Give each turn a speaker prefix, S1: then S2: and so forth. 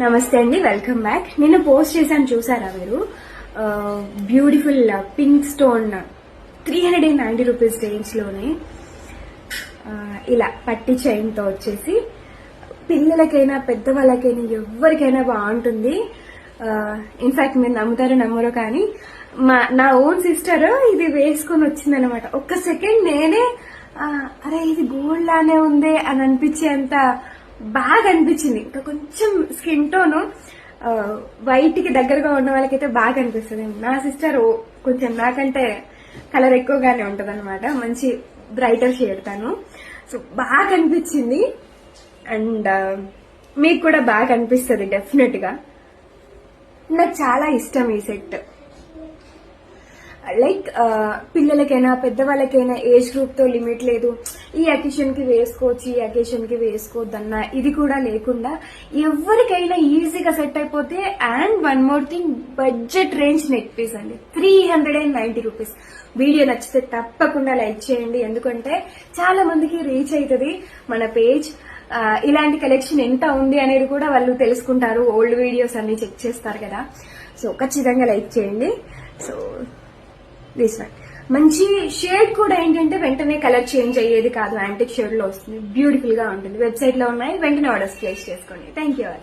S1: నమస్తే అండి, welcome back. నిన్న పోస్ట్ చేశాను, చూసారా మీరు? Beautiful pink stone 390 rupees range లోనే ఇలా పట్టి చైన్ తో వచ్చేసి పిల్లలకైనా పెద్దవాళ్ళకైనా ఎవరికైనా బాగుంటుంది. ఇన్ఫాక్ట్ మీరు నమ్ముతారో నమ్మరో కానీ నా ఓన్ సిస్టర్ ఇది వేసుకొని వచ్చిందనమాట. ఒక్క సెకండ్ నేనే అరే ఇది గోల్డ్ లానే ఉంది అని అనిపించేంత బాగా అనిపించింది. ఇంకా కొంచెం స్కిన్ టోన్ వైట్ కి దగ్గరగా ఉన్న వాళ్ళకైతే బాగా అనిపిస్తుంది. నా సిస్టర్ కొంచెం నాకంటే కలర్ ఎక్కువగానే ఉంటది అనమాట, మంచి బ్రైటర్ షేడ్ తను. సో బాగా అనిపించింది అండ్ మీకు కూడా బాగా అనిపిస్తుంది డెఫినెట్ గా. నాకు చాలా ఇష్టం ఈ సెట్. లైక్ పిల్లలకైనా పెద్దవాళ్ళకైనా ఏజ్ గ్రూప్ తో లిమిట్ లేదు. ఈ అకేషన్ కి వేసుకోవచ్చు, ఈ అకేషన్ కి వేసుకోవద్దన్న ఇది కూడా లేకుండా ఎవరికైనా ఈజీగా సెట్ అయిపోతే. And one more thing, budget range neck piece అండి, 390 రూపీస్. వీడియో నచ్చితే తప్పకుండా లైక్ చేయండి, ఎందుకంటే చాలా మందికి రీచ్ అవుతుంది మన పేజ్. ఇలాంటి కలెక్షన్ ఎంత ఉంది అనేది కూడా వాళ్ళు తెలుసుకుంటారు, ఓల్డ్ వీడియోస్ అన్ని చెక్ చేస్తారు కదా. సో ఖచ్చితంగా లైక్ చేయండి. సో దిస్ వన్ మంచి షేడ్ కూడా ఏంటంటే వెంటనే కలర్ చేంజ్ అయ్యేది కాదు, యాంటిక్ షేడ్ లో వస్తుంది, బ్యూటిఫుల్ గా ఉంటుంది. వెబ్సైట్ లో ఉన్నాయి, వెంటనే ఆర్డర్స్ ప్లేస్ చేసుకోండి. Thank you.